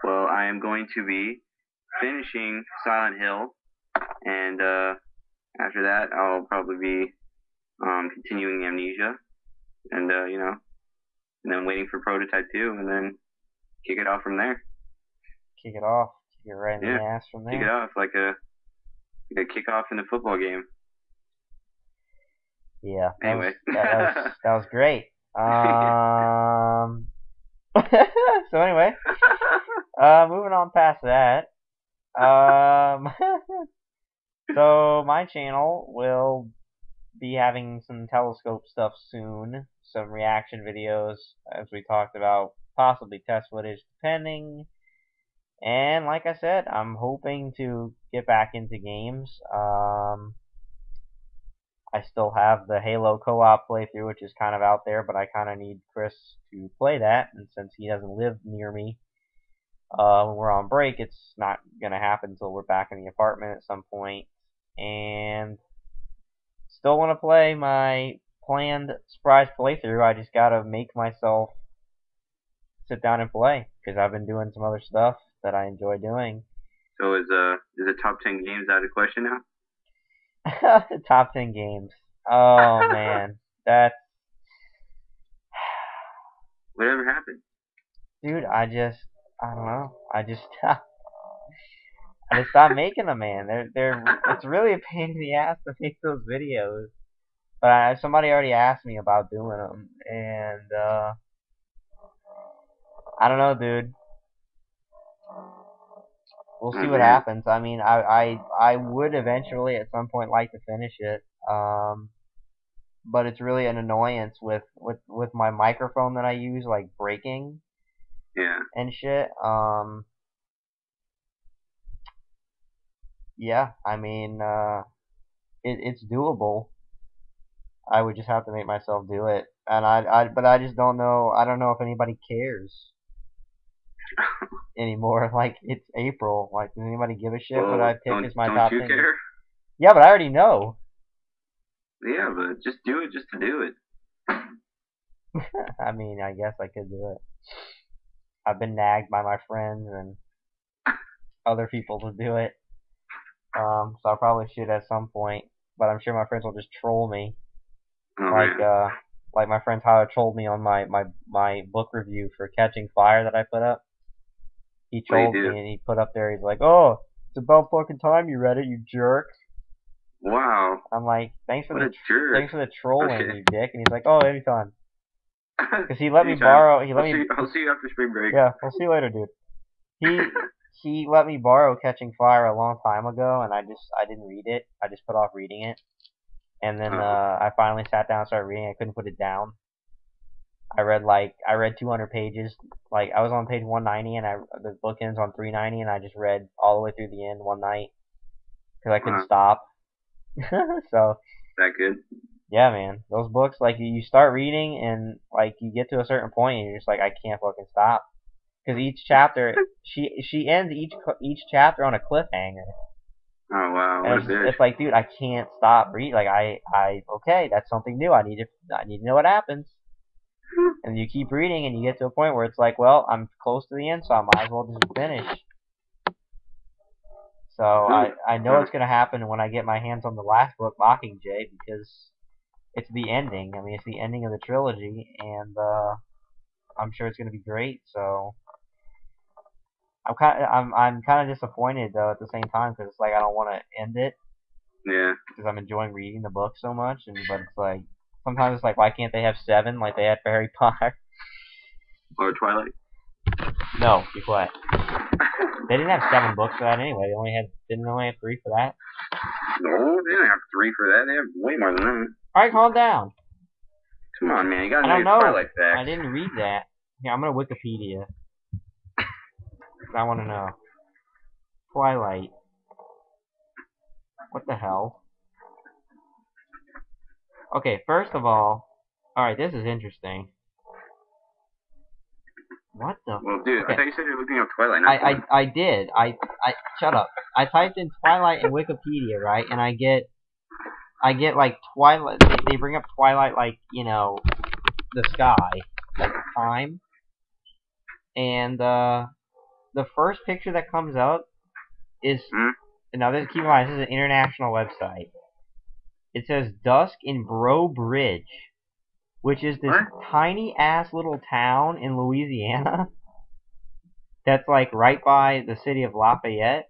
Well, I am going to be finishing Silent Hill, and after that, I'll probably be continuing Amnesia, and and then waiting for Prototype 2, and then kick it off from there. Kick it off. Kick it right in the ass from there. Kick it off like a kickoff in a football game. Yeah. Anyway. That was great. So anyway, moving on past that. So my channel will be having some telescope stuff soon, some reaction videos, as we talked about, possibly test footage, depending. And like I said, I'm hoping to get back into games. I still have the Halo co-op playthrough, which is kind of out there, but I kind of need Chris to play that, and since he doesn't live near me when we're on break, it's not going to happen until we're back in the apartment at some point. And still want to play my planned surprise playthrough. I just got to make myself sit down and play, because I've been doing some other stuff that I enjoy doing. So is the top 10 games out of question now? Top 10 games. Oh man, that's whatever happened, dude. I don't know. I just stopped making them, man. It's really a pain in the ass to make those videos. But somebody already asked me about doing them, and I don't know, dude. We'll see what happens. I mean, I would eventually at some point like to finish it. But it's really an annoyance with my microphone that I use, like breaking. Yeah. And shit. Yeah, I mean, it's doable. I would just have to make myself do it, and but I just don't know. I don't know if anybody cares anymore. Like, it's April. Like, does anybody give a shit what I pick as my top 10? Don't you care? Yeah, but I already know. Yeah, but just do it just to do it. I mean, I guess I could do it. I've been nagged by my friends and other people to do it. So I probably should at some point, but I'm sure my friends will just troll me, Oh like man. like my friend Tyler trolled me on my book review for Catching Fire that I put up. He What do you trolled do? me and he put up there. He's like, "Oh, it's about fucking time you read it, you jerk." Wow. I'm like, What a jerk. thanks for the trolling, Okay. you dick." And he's like, "Oh, anytime." Because he let me Anytime. borrow. He let me. I'll see you after spring break. Yeah, we'll see you later, dude. He he let me borrow Catching Fire a long time ago, and I didn't read it. I just put off reading it, and then Oh. I finally sat down and started reading. I couldn't put it down. I read 200 pages. Like I was on page 190, and the book ends on 390, and I just read all the way through the end one night because I couldn't Wow. stop. So That good? yeah, man, those books like you start reading and like you get to a certain point and you're just like I can't fucking stop because each chapter she ends each chapter on a cliffhanger. Oh wow. And What a bitch. it's like, dude, I can't stop reading. Like, okay, that's something new. I need to know what happens. And you keep reading, and you get to a point where it's like, well, I'm close to the end, so I might as well just finish. So I know it's gonna happen when I get my hands on the last book, Mockingjay, because it's the ending. I mean, it's the ending of the trilogy, and I'm sure it's gonna be great. So I'm kind of disappointed though at the same time because it's like I don't want to end it Yeah. because I'm enjoying reading the book so much, and but it's like sometimes it's like why can't they have 7 like they had for Harry Potter? Or Twilight. No, be quiet. They didn't have 7 books for that anyway. Didn't they only have 3 for that? No, they didn't have 3 for that. They have way more than that. All right, calm down. Come on, man. You gotta I know don't your know. Twilight I facts. didn't read that. Yeah, I'm gonna Wikipedia. I want to know. Twilight. What the hell? Okay, first of all, alright, this is interesting. What the? Well, dude, Okay. I thought you said you were looking up Twilight. Not I did. I shut up. I typed in Twilight in Wikipedia, right? And I get like Twilight. They bring up Twilight like the sky, like time, and the first picture that comes up is now this. Keep in mind, this is an international website. It says dusk in Brew Bridge, which is this tiny ass little town in Louisiana that's like right by the city of Lafayette.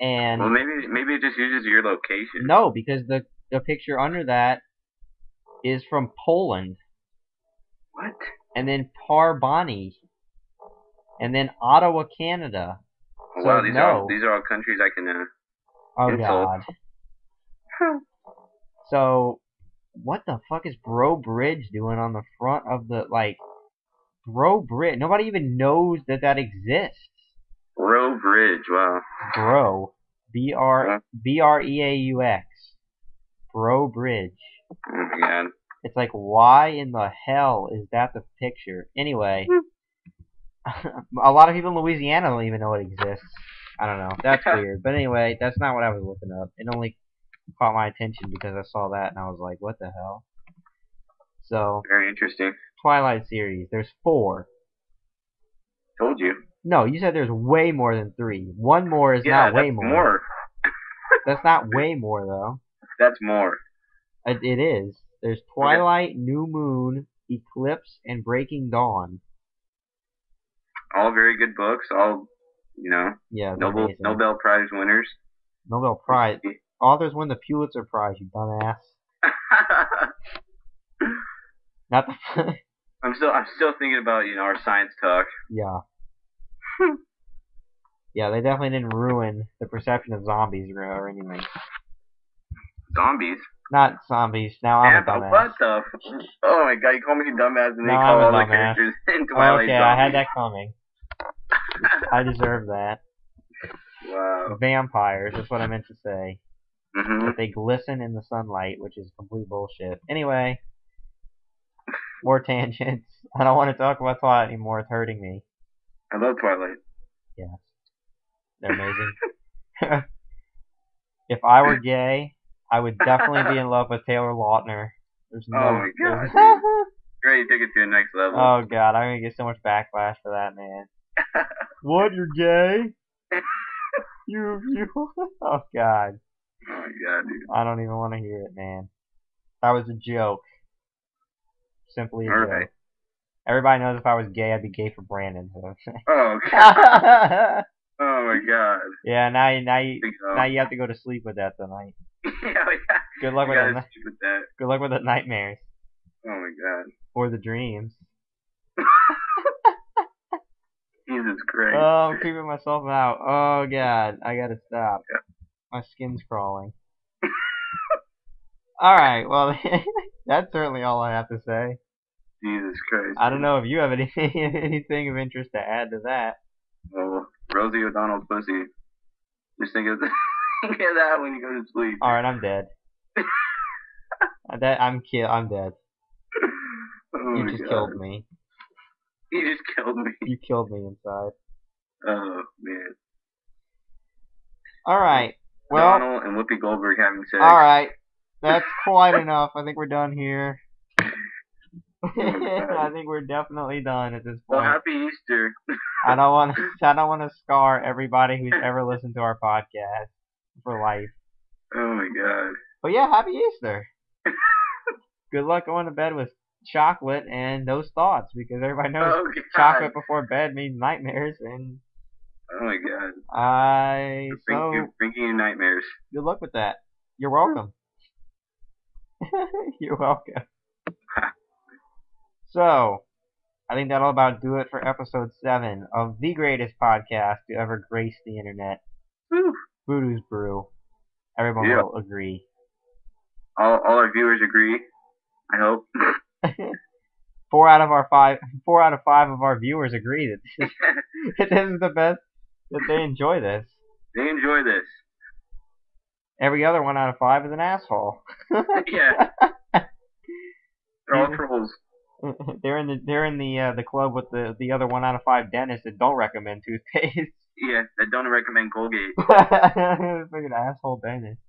And well, maybe it just uses your location. no, because the picture under that is from Poland. What? And then Parbani. And then Ottawa, Canada. Oh, So wow, no. these are all countries I can Oh insult. God. So what the fuck is Brew Bridge doing on the front of the Brew Bridge? Nobody even knows that exists. Brew Bridge, wow. Brew. Breaux. Brew Bridge. Oh my god. It's like, why in the hell is that the picture? Anyway, a lot of people in Louisiana don't even know it exists. I don't know. That's weird. But anyway, that's not what I was looking up. It only caught my attention because I saw that and I was like, what the hell? So, very interesting. Twilight series. There's 4. Told you. No, you said there's way more than 3. One more is not way more. That's not way more, though. That's more. It is. There's Twilight, New Moon, Eclipse, and Breaking Dawn. All very good books. All, yeah, Nobel Prize winners. Nobel Prize. Authors win the Pulitzer Prize, you dumbass. Not the. I'm still thinking about our science talk. Yeah. Yeah, they definitely didn't ruin the perception of zombies or anything. Zombies? Not zombies. Now I'm a dumbass. What the? Oh my god, you call me a dumbass and then you call all the characters in Twilight okay, zombies. I had that coming. I deserve that. Wow. Vampires, that's what I meant to say. Mm-hmm. That they glisten in the sunlight, which is complete bullshit. Anyway, more tangents. I don't want to talk about Twilight anymore. It's hurting me. I love Twilight. Yes. They're amazing. If I were gay, I would definitely be in love with Taylor Lautner. There's no. Oh my god, dude. You're ready to take it to the next level. Oh god, I'm gonna get so much backlash for that, man. What? You're gay? you. Oh god. Oh my god, dude. I don't even want to hear it, man. That was a joke. Simply a All joke. right. Everybody knows if I was gay, I'd be gay for Brandon. So. Oh god. Oh my god. Yeah, now you have to go to sleep with that tonight. Yeah. Good luck with that. Good luck with the nightmares. Oh my god. Or the dreams. Jesus Christ. Oh, I'm creeping myself out. Oh god, I gotta stop. Yeah. My skin's crawling. Alright, well, that's certainly all I have to say. Jesus Christ. I don't know if you have anything of interest to add to that. Well, Rosie O'Donnell's pussy. Just think of that when you go to sleep. Alright, I'm dead. I'm dead. Oh You just killed me. You just killed me. You killed me inside. Oh, man. Alright. Well, Donald and Whoopi Goldberg having sex. Alright. That's quite enough. I think we're done here. I think we're definitely done at this point. Well, happy Easter. I don't want to scar everybody who's ever listened to our podcast for life. Oh my god. But yeah, happy Easter. Good luck going to bed with chocolate and those thoughts, because everybody knows chocolate before bed means nightmares, and oh my god. Bringing you nightmares. Good luck with that. You're welcome. You're welcome. So, I think that'll about do it for episode 7 of the greatest podcast to ever grace the internet. Woo. Voodoo's Brew. Everyone will agree. All our viewers agree, I hope. 4 out of 5 of our viewers agree that this is the best, that they enjoy this. They enjoy this. Every other 1 out of 5 is an asshole. Yeah. They're all trolls. They're in the club with the other 1 out of 5 dentists that don't recommend toothpaste. Yeah, that don't recommend Colgate. Freaking asshole dentist.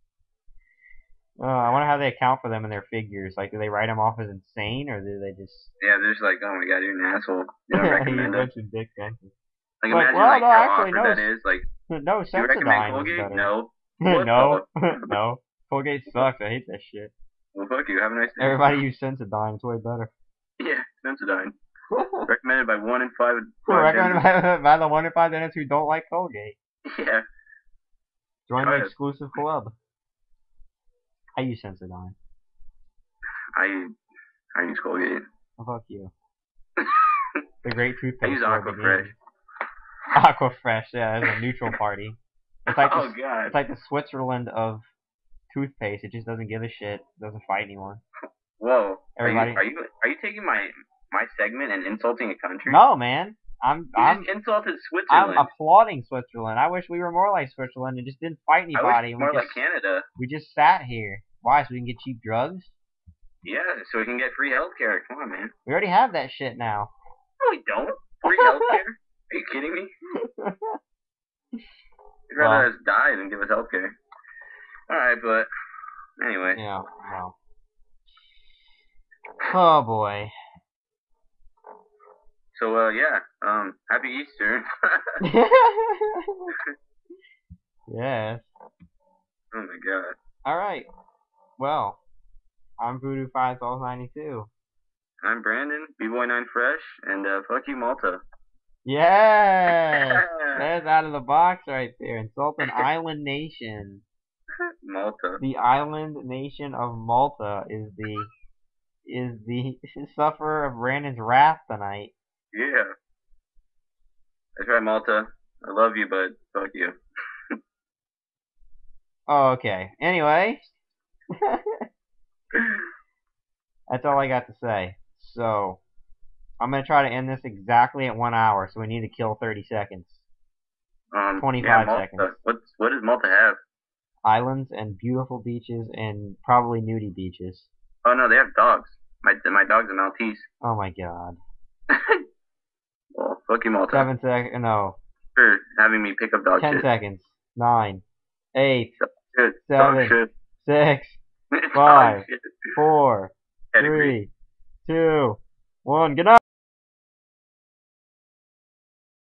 I wonder how they account for them in their figures. Like, do they write them off as insane, or do they just? Yeah, they're just like, oh my god, you're an asshole. They don't recommend it. Dick dentist. Like, imagine like how awkward that is. Like, no, do you recommend Colgate? No. No. Colgate sucks. I hate that shit. Well, fuck you. Have a nice day. Everybody use Sensodyne. It's way better. Yeah, Sensodyne. Recommended by 1 in 5. Recommended by the 1 in 5 dentists who don't like Colgate. Yeah. Join the exclusive club. I use Sensodyne. I use Colgate. Oh, fuck you. The great toothpaste. I use Aquafresh. Aquafresh, yeah, it's a neutral party. It's like god. It's like the Switzerland of toothpaste. It just doesn't give a shit. It doesn't fight anyone. Whoa. Everybody. Are you taking my segment and insulting a country? No, man. You just insulted Switzerland. I'm applauding Switzerland. I wish we were more like Switzerland and just didn't fight anybody. I wish more like Canada. We just sat here. Why? So we can get cheap drugs? Yeah, so we can get free healthcare. Come on, man. We already have that shit now. No, we don't. Free healthcare? Are you kidding me? You'd rather us die than give us healthcare. Alright, but anyway. Yeah, well. Oh boy. So yeah, happy Easter. Yes. Oh my god. Alright. Well, I'm Voodoo 51292. I'm Brandon, B-Boy9 Fresh, and fuck you, Malta. Yes! That's out of the box right there. Insulting Island Nation. Malta. The island nation of Malta is the sufferer of Brandon's wrath tonight. Yeah. That's right, Malta. I love you, but fuck you. Oh, okay. Anyway. That's all I got to say. So, I'm going to try to end this exactly at 1 hour, so we need to kill 30 seconds. 25 seconds. What does Malta have? Islands and beautiful beaches and probably nudie beaches. Oh no, they have dogs. My dog's a Maltese. Oh my god. Well, fuck you, Malta. 7 seconds. No. For having me pick up dog 10 shit. 10 seconds. 9. 8. 7. 6, Oh, 5, shit. 4, Pedigree. 3, 2, 1. Good night.